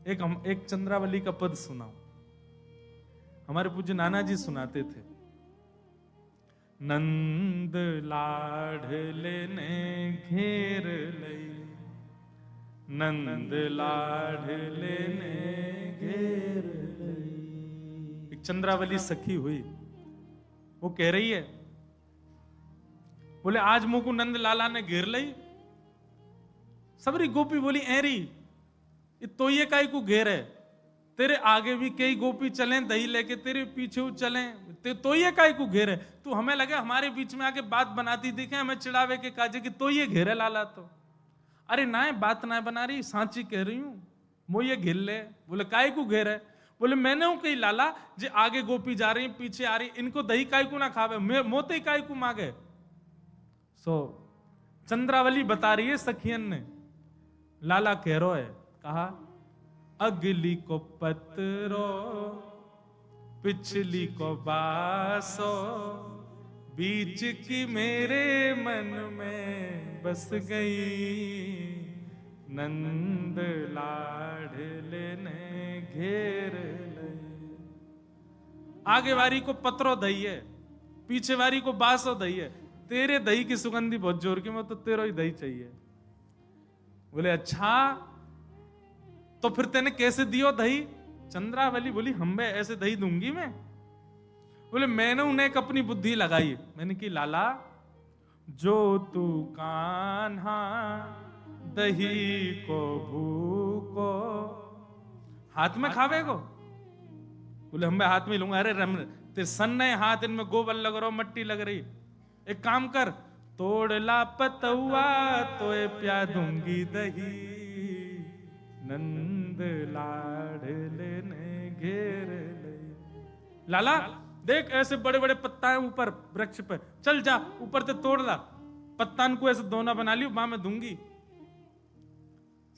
एक चंद्रावली का पद सुनाओ। हमारे पूज्य नाना जी सुनाते थे, नंद लाडले ने घेर लई, नंद लाडले ने घेर लई। एक चंद्रावली सखी हुई, वो कह रही है, बोले आज मुझको नंद लाला ने घेर लई। सबरी गोपी बोली एरी तो ये काई को घेर है, तेरे आगे भी कई गोपी चले दही लेके, तेरे पीछे चले तो ये काई को घेर है। तू हमें लगे हमारे बीच में आके बात बनाती दिखे, हमें चिढ़ावे के काजे कि तो ये घेरे लाला। तो अरे ना बात ना बना रही, सांची कह रही हूं, वो ये घेर ले। बोले काय को घेर है? बोले मैंने हूं कही लाला, जे आगे गोपी जा रही पीछे आ रही, इनको दही काय को ना खावे, मोते काय को मांगे। सो चंद्रावली बता रही है सखियन ने, लाला कह रो है, कहा अगली को पत्रो पिछली को बासो, बीच की मेरे मन में बस गई, नंद लाडले ने घेर लई। आगे वारी को पत्रो दही है, पीछे वारी को बासो दही है, तेरे दही की सुगंधी बहुत जोर की, मैं तो तेरा ही दही चाहिए। बोले अच्छा तो फिर तेने कैसे दियो दही? चंद्रावली बोली हम बे ऐसे दही दूंगी मैं? बोले मैंने उन्हें एक अपनी बुद्धि लगाई, मैंने की लाला जो तू कान्हा दही को भूको हाथ में खावे को। बोले हम हाथ में लूंगा। अरे रम ते सन्ने हाथ, इनमें गोबर लग रहा, मट्टी लग रही, एक काम कर तोड़ ला पतुआ तो प्या दूंगी दही, नंद लाडले ने घेर ले। लाला देख ऐसे बड़े बड़े पत्ता है ऊपर वृक्ष पे, चल जा ऊपर से तोड़ ला, पत्तान को ऐसे दोना बना लियो, मां मैं दूंगी।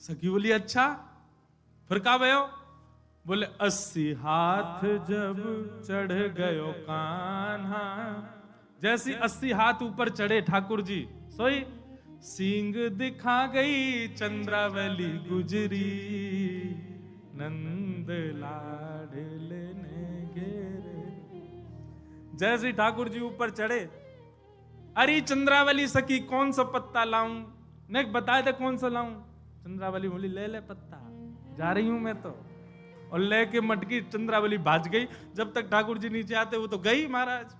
सखी बोली अच्छा फिर का भयो? बोले 80 हाथ जब चढ़ गयो कान्हा, जैसी 80 हाथ ऊपर चढ़े ठाकुर जी, सोई सींग दिखा गई चंद्रावली गुजरी, नंद लाडले ने घेरे। जैसे ठाकुर जी ऊपर चढ़े, अरे चंद्रावली सखी कौन सा पत्ता लाऊं? ने बताया था कौन सा लाऊं? चंद्रावली बोली ले ले पत्ता, जा रही हूं मैं तो। और लेके मटकी चंद्रावली भाज गई। जब तक ठाकुर जी नीचे आते वो तो गई महाराज।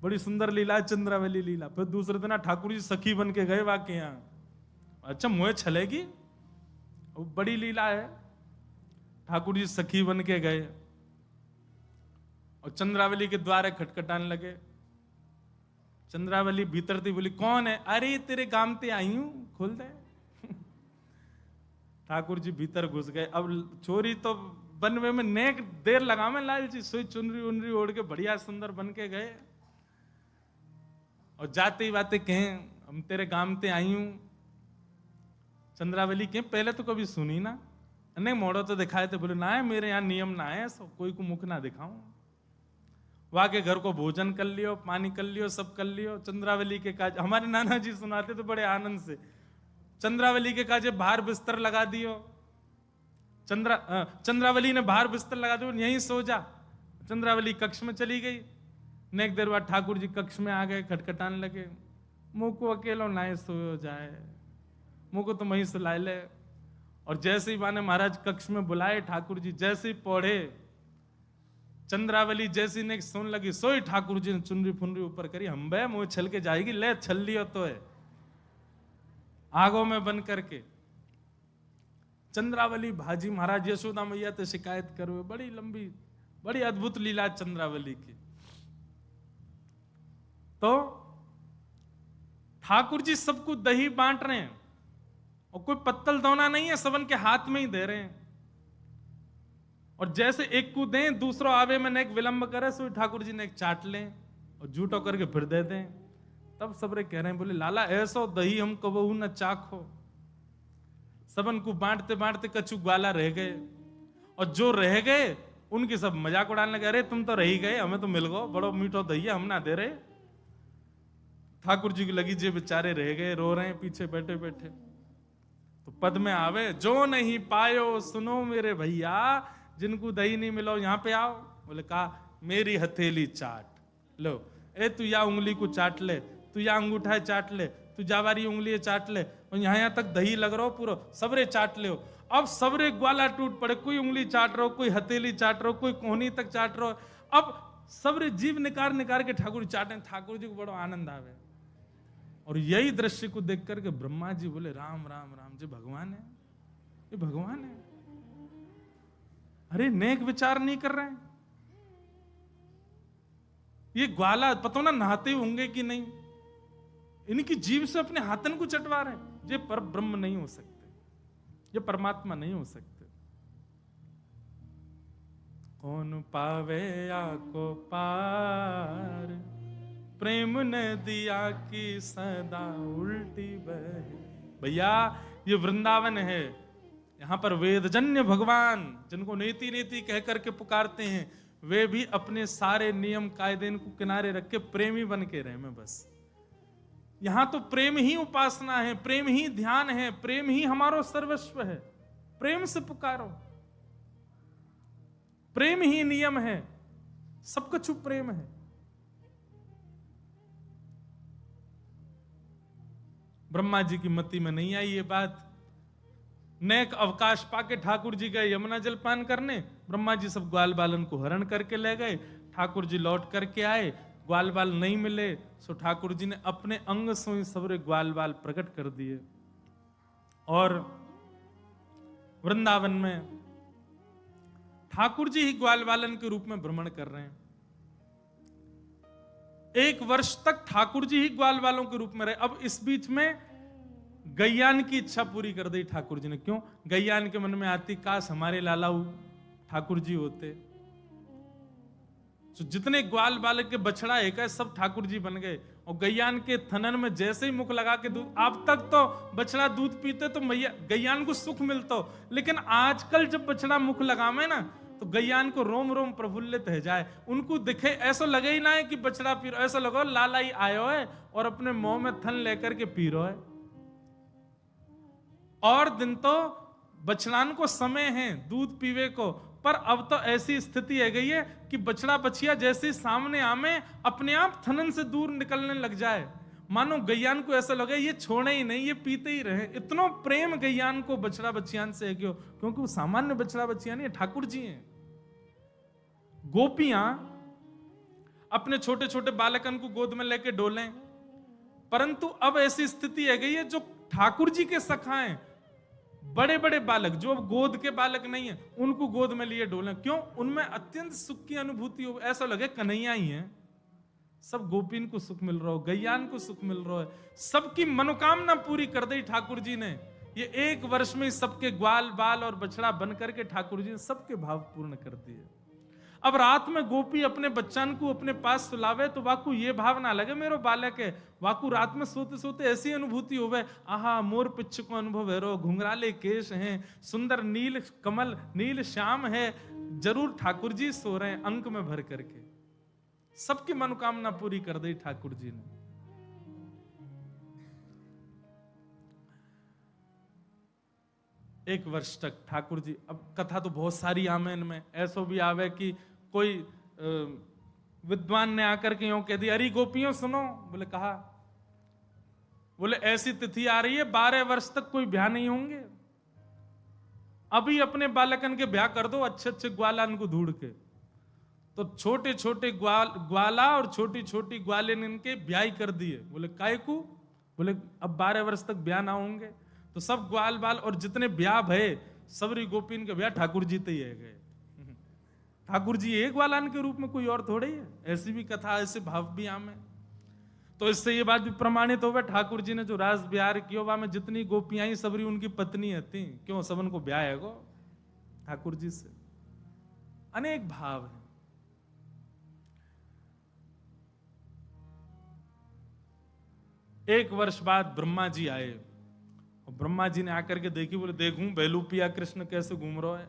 बड़ी सुंदर लीला है चंद्रावली लीला। फिर दूसरे दिन ठाकुर जी सखी बन के गए वाके यहाँ। अच्छा मुझे छलेगी, बड़ी लीला है। ठाकुर जी सखी बन के गए और चंद्रावली के द्वारे खटखटाने लगे। चंद्रावली भीतर थी, बोली कौन है? अरे तेरे काम पे आई हूं, खोल दे। ठाकुर जी भीतर घुस गए। अब चोरी तो बनवे में नेक देर लगा में लाल जी, सोई चुनरी उनरी ओढ़ के बढ़िया सुंदर बन के गए और जाते ही बातें कहें हम तेरे काम पे आई हूं। चंद्रावली के पहले तो कभी सुनी ना, नहीं मोड़ो तो दिखाए थे। बोले ना है मेरे यहाँ नियम ना है, सब कोई को मुख ना दिखाऊं। वहां के घर को भोजन कर लियो, पानी कर लियो, सब कर लियो। चंद्रावली के काज हमारे नाना जी सुनाते तो बड़े आनंद से। चंद्रावली के काजे बाहर बिस्तर लगा दियो। चंद्रावली ने बाहर बिस्तर लगा दियो, यहीं सो जा। चंद्रावली कक्ष में चली गई। नेक देर बाद ठाकुर जी कक्ष में आ गए, खटखटाने लगे। मुंह को अकेलो नाए सो जाए, मुंह को तो वहीं सुला ले। और जैसे ही माने महाराज कक्ष में बुलाए ठाकुर जी, जैसे ही पौढ़े चंद्रावली जैसी ने सुन लगी, सोई ठाकुर जी ने चुनरी फुनरी ऊपर करी। हम बे मुंह छल के जाएगी, ले छल लियो तो है आगों में बन करके। चंद्रावली भाजी महाराज यशोदा मैया तो शिकायत करो। बड़ी लंबी बड़ी अद्भुत लीला चंद्रावली की। तो ठाकुर जी सबको दही बांट रहे हैं और कोई पत्तल दौना नहीं है, सबन के हाथ में ही दे रहे हैं। और जैसे एक को दें दूसरों आवे में एक विलंब करे, सो ठाकुर जी ने एक चाट लें और झूठो करके फिर दे दें। तब सबरे कह रहे हैं, बोले लाला ऐसो दही हम कबहू न चाखो। सबन को बांटते बांटते कछु ग्वाला रह गए और जो रह गए उनकी सब मजाक उड़ाने लगे। अरे तुम तो रही गए, हमें तो मिल गो, बड़ो मीठो दही हम ना दे रहे। ठाकुर जी की लगी जे बेचारे रह गए, रो रहे हैं पीछे बैठे बैठे। तो पद में आवे, जो नहीं पायो सुनो मेरे भैया, जिनको दही नहीं मिलो यहां पे आओ। बोले कहा मेरी हथेली चाट लो, ए तू या उंगली को चाट ले, तू या अंगूठा चाट ले, तू जावारी उंगली चाट ले, और यहाँ तक दही लग रहा हो पूरा, सबरे चाट ले। अब सबरे ग्वाला टूट पड़े, कोई उंगली चाट रहा हो, कोई हथेली चाट रहा हो, कोई कोहनी तक चाट रहा हो। अब सबरे जीव निकार निकार के ठाकुर चाटे, ठाकुर जी को बड़ा आनंद आवे। और यही दृश्य को देख करके ब्रह्मा जी बोले राम राम राम, जी भगवान है, ये भगवान है। अरे नेक विचार नहीं कर रहे हैं, ये ग्वाला पता ना नहाते होंगे कि नहीं, इनकी जीव से अपने हाथन को चटवा रहे हैं। ये पर ब्रह्म नहीं हो सकते, ये परमात्मा नहीं हो सकते। कौन पावे आको पार, प्रेम नदिया की सदा उल्टी बहे। भैया ये वृंदावन है, यहां पर वेदजन्य भगवान जिनको नीति नीति कह करके पुकारते हैं, वे भी अपने सारे नियम कायदे को किनारे रख के प्रेमी बन के रहे। मैं बस यहां तो प्रेम ही उपासना है, प्रेम ही ध्यान है, प्रेम ही हमारो सर्वस्व है। प्रेम से पुकारो, प्रेम ही नियम है, सब कुछ प्रेम है। ब्रह्मा जी की मति में नहीं आई ये बात। नेक अवकाश पाके ठाकुर जी गए यमुना जलपान करने, ब्रह्मा जी सब ग्वाल बालन को हरण करके ले गए। ठाकुर जी लौट करके आए, ग्वाल बाल नहीं मिले, सो ठाकुर जी ने अपने अंग से सबरे ग्वाल बाल प्रकट कर दिए। और वृंदावन में ठाकुर जी ही ग्वाल बालन के रूप में भ्रमण कर रहे हैं। 1 वर्ष तक ठाकुर जी ही ग्वाल बालों के रूप में रहे। अब इस बीच में गैयान की इच्छा पूरी कर दी ठाकुर जी ने। क्यों? गैयान के मन में आती, काश हमारे लालाऊ ठाकुर जी होते। तो जितने ग्वाल बालक के बछड़ा एक है, सब ठाकुर जी बन गए। और गैयान के थनन में जैसे ही मुख लगा के दूध, अब तक तो बछड़ा दूध पीते तो मैया गैयान को सुख मिलता हो, लेकिन आजकल जब बछड़ा मुख लगावे ना, तो गैयान को रोम रोम प्रफुल्लित है जाए। उनको दिखे ऐसा लगे ही ना है कि बछड़ा पी रहा, ऐसा लगो लाला ही आयो है और अपने मुंह में थन लेकर के पी रहा है। और दिन तो बछड़ान को समय है दूध पीवे को, पर अब तो ऐसी स्थिति है गई है कि बछड़ा बछिया जैसे सामने आमे अपने आप थनन से दूर निकलने लग जाए। मानो गैयान को ऐसा लगे ये छोड़े ही नहीं, ये पीते ही रहे। इतना प्रेम गैयान को बछड़ा बछियान से है। क्यों? क्योंकि वो सामान्य बछड़ा बछिया नहीं है, ठाकुर जी हैं। गोपियां अपने छोटे छोटे बालकन को गोद में लेके डोलें, परंतु अब ऐसी स्थिति है गई है जो ठाकुर जी के सखा हैं, बड़े बड़े बालक जो गोद के बालक नहीं है, उनको गोद में लिए डोलें। क्यों? उनमें अत्यंत सुख की अनुभूति हो, ऐसा लगे कन्हैया ही है। सब गोपीन को सुख मिल रहा हो, गैयान को सुख मिल रहा है, सबकी मनोकामना पूरी कर दी ठाकुर जी ने। ये 1 वर्ष में सबके ग्वाल बाल और बछड़ा बन करके ठाकुर जी ने सबके भाव पूर्ण कर दिए। अब रात में गोपी अपने बच्चन को अपने पास सुलावे तो वाकू ये भाव ना लगे मेरो बालक है, वाकू रात में सोते सोते ऐसी अनुभूति होवे, आहा मोर पिच्छ को अनुभव है रो, घुंघराले केश हैं, सुंदर नील कमल नील श्याम है, जरूर ठाकुर जी सो रहे हैं अंक में भर करके। सबकी मनोकामना पूरी कर दी ठाकुर जी ने। एक वर्ष तक ठाकुर जी, अब कथा तो बहुत सारी आमे इनमें, ऐसो भी आवे कि कोई विद्वान ने आकर के यूं कह दिया, अरे गोपियों सुनो, बोले कहा, बोले ऐसी तिथि आ रही है 12 वर्ष तक कोई ब्याह नहीं होंगे, अभी अपने बालकन के ब्याह कर दो अच्छे अच्छे ग्वालन को ढूंढ के। तो छोटे छोटे ग्वाला और छोटी छोटी ग्वालिन इनके ब्याह ही कर दिए। बोले काय को? बोले अब 12 वर्ष तक ब्याह ना होंगे। तो सब ग्वाल बाल और जितने ब्याह भये सबरी गोपीन के ब्याह ठाकुर जी ते ही है गए। ठाकुर जी एक ग्वालान के रूप में, कोई और थोड़े ही है। ऐसी भी कथा, ऐसे भाव भी आम है। तो इससे ये बात भी प्रमाणित हो गया, ठाकुर जी ने जो रास ब्याह किया वहां में जितनी गोपियां ही सबरी उनकी पत्नी थी। क्यों? सबन को ब्याह है गो ठाकुर जी से। अनेक भाव है। एक वर्ष बाद ब्रह्मा जी आए और ब्रह्मा जी ने आकर के देखी, बोले देखूं बेलूपिया कृष्ण कैसे घूम रहा है।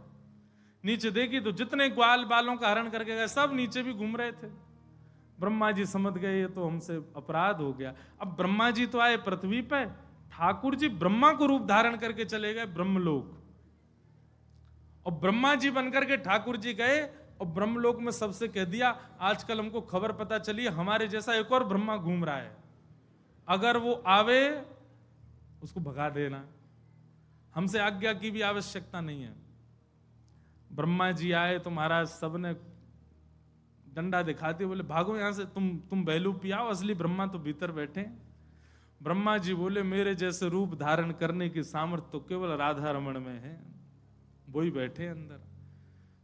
नीचे देखी तो जितने ग्वाल बालों का हरण करके गए सब नीचे भी घूम रहे थे। ब्रह्मा जी समझ गए ये तो हमसे अपराध हो गया। अब ब्रह्मा जी तो आए पृथ्वी पे, ठाकुर जी ब्रह्मा को रूप धारण करके चले गए ब्रह्मलोक, और ब्रह्मा जी बनकर के ठाकुर जी गए और ब्रह्मलोक में सबसे कह दिया, आजकल हमको खबर पता चली हमारे जैसा एक और ब्रह्मा घूम रहा है, अगर वो आवे उसको भगा देना, हमसे आज्ञा की भी आवश्यकता नहीं है। ब्रह्मा जी आए तो महाराज सबने डंडा दिखाते बोले भागो यहां से, तुम बहलू पियाओ, असली ब्रह्मा तो भीतर बैठे। ब्रह्मा जी बोले मेरे जैसे रूप धारण करने की सामर्थ्य तो केवल राधा रमण में है, वही बैठे अंदर।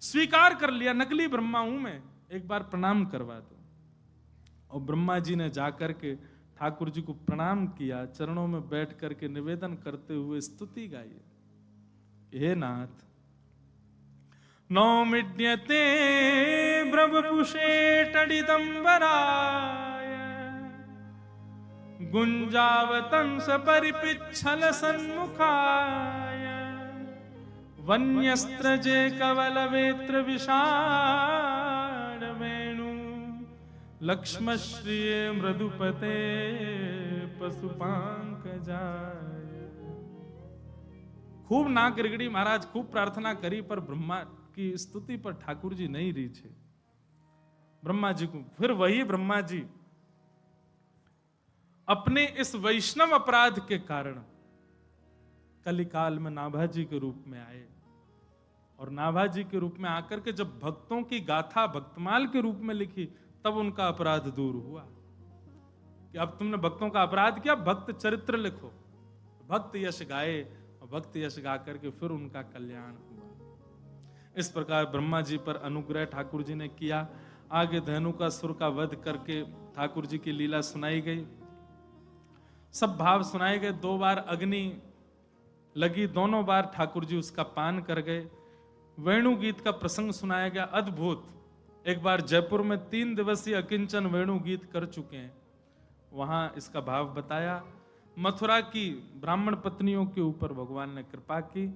स्वीकार कर लिया नकली ब्रह्मा हूं मैं, एक बार प्रणाम करवा दो। और ब्रह्मा जी ने जाकर के ठाकुर जी को प्रणाम किया, चरणों में बैठ करके निवेदन करते हुए स्तुति गाई, हे नाथ नौमिड्यते ब्रह्मपुषे टडिदंबराय गुंजावतंस परिपिच्छल सन्मुखाय वन्यस्त्रजे कवल वेत्र विषाण वेणु लक्ष्मश्रिये मृदुपते पशुपांकजाय। खूब नाक रिगड़ी महाराज, खूब प्रार्थना करी, पर ब्रह्मा की स्तुति पर ठाकुर जी नहीं रीझे। ब्रह्मा जी को फिर वही ब्रह्मा जी अपने इस वैष्णव अपराध के कारण कलिकाल में नाभाजी के रूप में आए, और नाभाजी के रूप में आकर के जब भक्तों की गाथा भक्तमाल के रूप में लिखी, तब उनका अपराध दूर हुआ कि अब तुमने भक्तों का अपराध किया, भक्त चरित्र लिखो। भक्त यश गाए, और भक्त यश गा करके फिर उनका कल्याण हुआ। इस प्रकार ब्रह्मा जी पर अनुग्रह ठाकुर जी ने किया। आगे धेनुकासुर का वध करके ठाकुर जी की लीला सुनाई गई, सब भाव सुनाए गए। 2 बार अग्नि लगी, दोनों बार ठाकुर जी उसका पान कर गए। वेणु गीत का प्रसंग सुनाया गया, अद्भुत। एक बार जयपुर में 3 दिवसीय अकिंचन वेणु गीत कर चुके हैं, वहां इसका भाव बताया। मथुरा की ब्राह्मण पत्नियों के ऊपर भगवान ने कृपा की।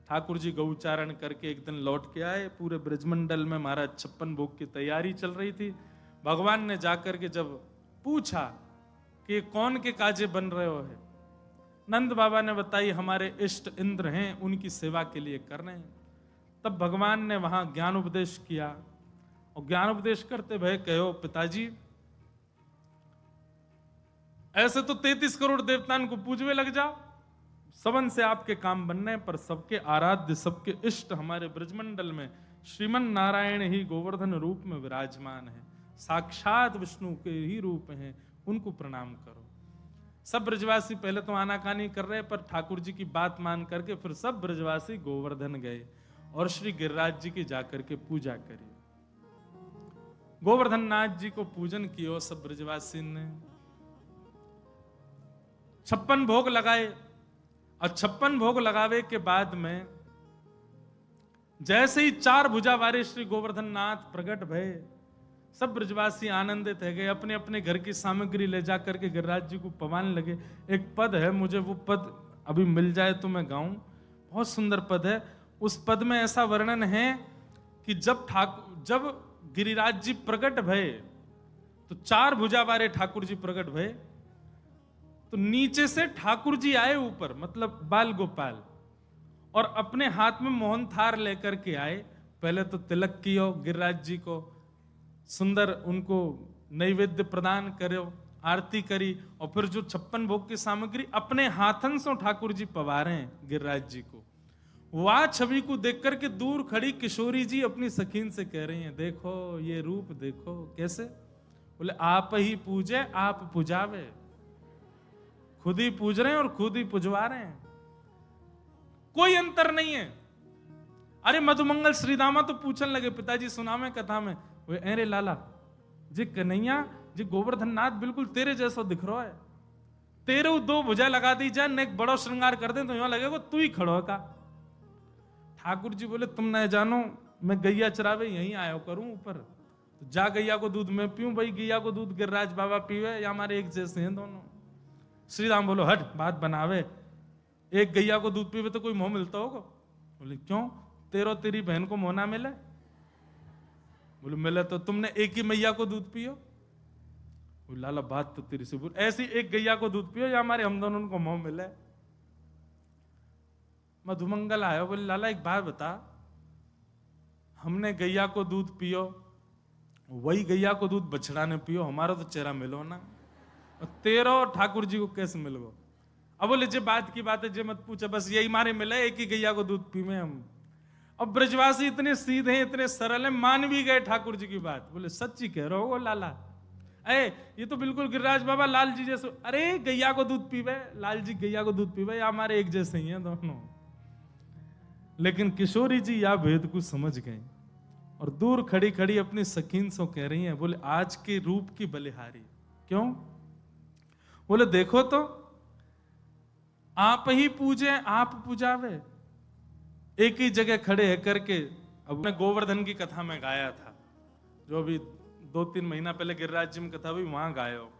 ठाकुर जी गौचारण करके एक दिन लौट के आए, पूरे ब्रजमंडल में महाराज 56 भोग की तैयारी चल रही थी। भगवान ने जाकर के जब पूछा कि कौन के काजे बन रहे हो है, नंद बाबा ने बताई हमारे इष्ट इंद्र हैं, उनकी सेवा के लिए कर रहे हैं। तब भगवान ने वहां ज्ञान उपदेश किया, और ज्ञान उपदेश करते भय कहो पिताजी ऐसे तो 33 करोड़ देवताओं को पूजवे लग जाओ, सबन से आपके काम बनने, पर सबके आराध्य सबके इष्ट हमारे ब्रजमंडल में श्रीमन नारायण ही गोवर्धन रूप में विराजमान है, साक्षात विष्णु के ही रूप हैं, उनको प्रणाम करो। सब ब्रजवासी पहले तो आनाकानी कर रहे, पर ठाकुर जी की बात मान करके फिर सब ब्रजवासी गोवर्धन गए और श्री गिरिराज जी की जाकर के पूजा करी। गोवर्धन नाथ जी को पूजन किया सब ब्रजवासी ने, 56 भोग लगाए। और 56 भोग लगावे के बाद में जैसे ही 4 भुजा वाले श्री गोवर्धन नाथ प्रकट भये, सब ब्रजवासी आनंदित है गए, अपने अपने घर की सामग्री ले जाकर के गिरिराज जी को पवाने लगे। एक पद है, मुझे वो पद अभी मिल जाए तो मैं गाऊं, बहुत सुंदर पद है। उस पद में ऐसा वर्णन है कि जब गिरिराज जी प्रकट भये तो 4 भुजा वाले ठाकुर जी प्रकट भये, तो नीचे से ठाकुर जी आए ऊपर, मतलब बाल गोपाल, और अपने हाथ में मोहन थार लेकर के आए। पहले तो तिलक कियो गिरिराज जी को, सुंदर उनको नैवेद्य प्रदान करो, आरती करी, और फिर जो 56 भोग की सामग्री अपने हाथन से ठाकुर जी पवारे गिरिराज जी को। वह छवि को देख करके दूर खड़ी किशोरी जी अपनी सखीन से कह रही हैं, देखो ये रूप देखो कैसे। बोले आप ही पूजे आप पुजावे, खुद ही पूज रहे हैं और खुद ही पुजवा रहे हैं, कोई अंतर नहीं है। अरे मधुमंगल श्रीदामा तो पूछने लगे, पिताजी सुनावे कथा में, वे अरे लाला जी कन्हैया जी गोवर्धन नाथ बिल्कुल तेरे जैसा दिख रहा है, तेरे 2 भुजा लगा दी जाए न एक बड़ा श्रृंगार कर दे तो यूं लगेगा तू ही खड़ो का। ठाकुर जी बोले तुम न जानो मैं गैया चरावे यहीं आयो करूं ऊपर, तो जा गैया को दूध मैं पीऊं, भाई गैया को दूध गिरिराज बाबा पीवे या हमारे एक जैसे हैं दोनों। श्रीराम बोलो हट बात बनावे, एक गैया को दूध पीवे तो कोई मोह मिलता होगा। बोले क्यों, तेरी बहन को मोह ना मिले? बोले मिले तो तुमने एक ही मैया को दूध पियो। वो लाला बात तो तेरी से ऐसी एक गैया को दूध पियो या हमारे हम दोनों को मोह मिले। मधुमंगल आयो, बोले लाला एक बात बता, हमने गैया को दूध पियो, वही गैया को दूध बछड़ा ने पियो, हमारा तो चेहरा मिलो ना, और तेरा और ठाकुर जी को कैसे मिल गो। अब बोले जे बात की बात है, जे मत पूछे, बस यही मारे मिले, एक ही गैया को दूध पीवे हम। अब ब्रजवासी इतने सीधे हैं, इतने सरल हैं, मान भी गए ठाकुर जी की बात। बोले सच्ची कह रहे हो लाला, अरे ये तो बिल्कुल गिरिराज बाबा लाल जी जैसे, अरे गैया को दूध पीवे, लाल जी गैया को दूध पीवे, या हमारे एक जैसे ही हैं दोनों। लेकिन किशोरी जी या भेद को समझ गए और दूर खड़ी खड़ी अपनी सकीन से कह रही हैं, बोले आज के रूप की बलिहारी। क्यों? बोले देखो तो, आप ही पूजे आप पूजावे, एक ही जगह खड़े है करके। अब मैं गोवर्धन की कथा में गाया था, जो अभी 2-3 महीना पहले गिरिराज जी में कथा हुई, वहां गाया हो,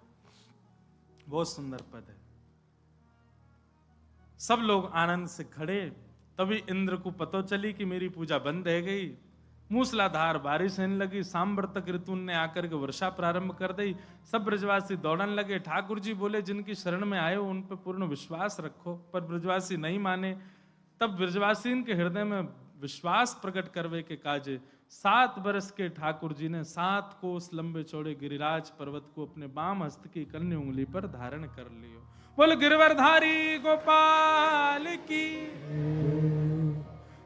बहुत सुंदर पद है। सब लोग आनंद से खड़े, तभी इंद्र को पता चली कि मेरी पूजा बंद रह गई। मूसलाधार बारिश होने लगी, सांबर तक ऋतु ने आकर के वर्षा प्रारंभ कर दी। सब ब्रजवासी दौड़ने लगे। ठाकुर जी बोले जिनकी शरण में आए हो उन पर पूर्ण विश्वास रखो, पर ब्रजवासी नहीं माने। तब ब्रजवासी के हृदय में विश्वास प्रकट करवे के काजे 7 बरस के ठाकुर जी ने 7 कोस लंबे चौड़े गिरिराज पर्वत को अपने बाम हस्त की कन्या उंगली पर धारण कर लियो। बोल गिरवरधारी गोपाल की।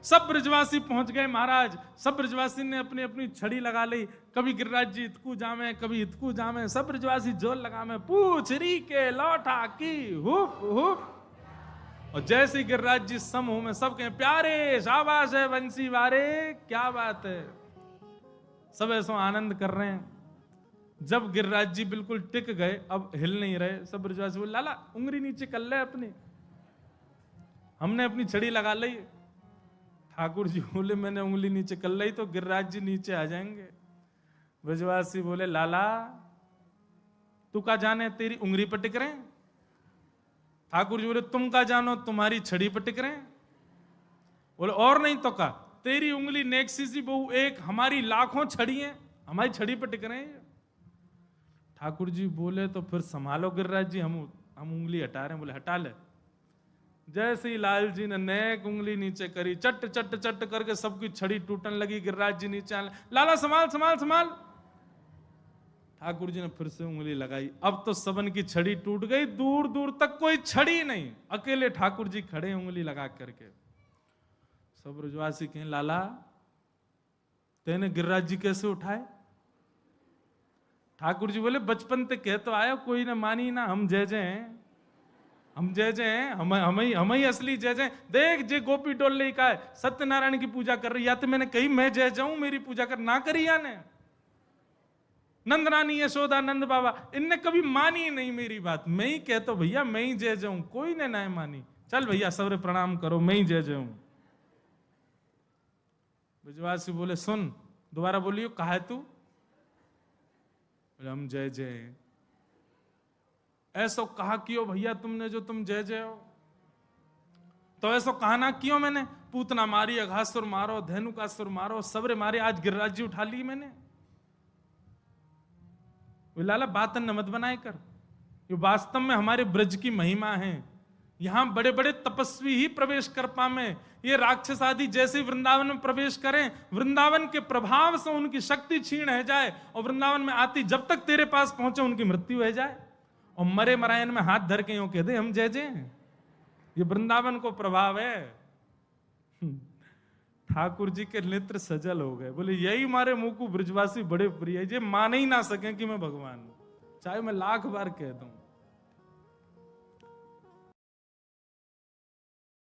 सब ब्रजवासी पहुंच गए महाराज। सब ब्रजवासी ने अपनी अपनी छड़ी लगा ली, कभी गिरिराज जी इतकू जामे, कभी इतकू जामे। सब ब्रजवासी जोर लगा में पूछ री के लौटा की हुप हुप। और जैसे गिरिराज जी समूह में सब कहें प्यारे शाबाश है बंसी वारे, क्या बात है। सब ऐसा आनंद कर रहे हैं। जब गिरिराज जी बिल्कुल टिक गए, अब हिल नहीं रहे, सब ब्रजवासी बोले लाला उंगली नीचे कर ले अपनी, हमने अपनी छड़ी लगा ली। ठाकुर जी बोले मैंने उंगली नीचे कर ली तो गिरिराज जी नीचे आ जाएंगे। ब्रजवासी बोले लाला तू का जाने तेरी उंगली पर टिक रहे। ठाकुर जी बोले तुम का जानो तुम्हारी छड़ी पर टिक रहे। बोले और नहीं तो का, तेरी उंगली नेक्सी सी बहु एक, हमारी लाखों छड़ी हैं, हमारी छड़ी पर टिक रहे हैं। ठाकुर जी बोले तो फिर संभालो गिरिराज जी, हम उंगली हटा रहे हैं। बोले हटा ले। जैसे ही लाल जी ने नेक उंगली नीचे करी, चट चट चट करके सबकी छड़ी टूटने लगी। गिरिराज जी नीचे आने, लाला संभाल संभाल संभाल। ठाकुर जी ने फिर से उंगली लगाई। अब तो सबन की छड़ी टूट गई, दूर दूर तक कोई छड़ी नहीं, अकेले ठाकुर जी खड़े उंगली लगा करके। सब ब्रजवासी कहें लाला तेने गिरिराज जी कैसे उठाए। ठाकुर जी बोले बचपन ते कह तो आयो, कोई ना मानी ना, हम जय जय हैं, हम जय जय हैं, हम ही असली जय जय। देख जे गोपी डोले का है सत्यनारायण की पूजा कर रही, या तो मैंने कही मैं जय जाऊं मेरी पूजा कर, ना करी या ने। नंद रानी यशोदा नंद बाबा इनने कभी मानी नहीं मेरी बात, मैं ही कहता भैया मैं ही जय जाऊं, कोई ने ना मानी। चल भैया सबरे प्रणाम करो, मैं ही जय जाऊं। ब्रजवासी बोले सुन, दोबारा बोलियो कहा है तू। बोले हम जय जय। ऐसो कहा क्यों भैया तुमने जो तुम जय जय हो। तो ऐसो कहा ना क्यों मैंने, पूतना मारी, अघासुर मारो, धेनुकासुर मारो, सबरे मारे, आज गिरिराज जी उठा ली मैंने। लाला बात न मत बनाए कर, ये वास्तव में हमारे ब्रज की महिमा है। यहां बड़े बड़े तपस्वी ही प्रवेश कर पावे, ये राक्षस आदि जैसे वृंदावन में प्रवेश करें, वृंदावन के प्रभाव से उनकी शक्ति छीण है जाए, और वृंदावन में आती जब तक तेरे पास पहुंचे उनकी मृत्यु है जाए, और मरे मरायन में हाथ धर के यूं कह दे हम जय जय। ये वृंदावन को प्रभाव है। ठाकुर जी के नेत्र सजल हो गए, बोले यही मारे मुंह को ब्रजवासी बड़े प्रिय है, ये मान ही ना सके कि मैं भगवान हूं, चाहे मैं लाख बार कह दूं।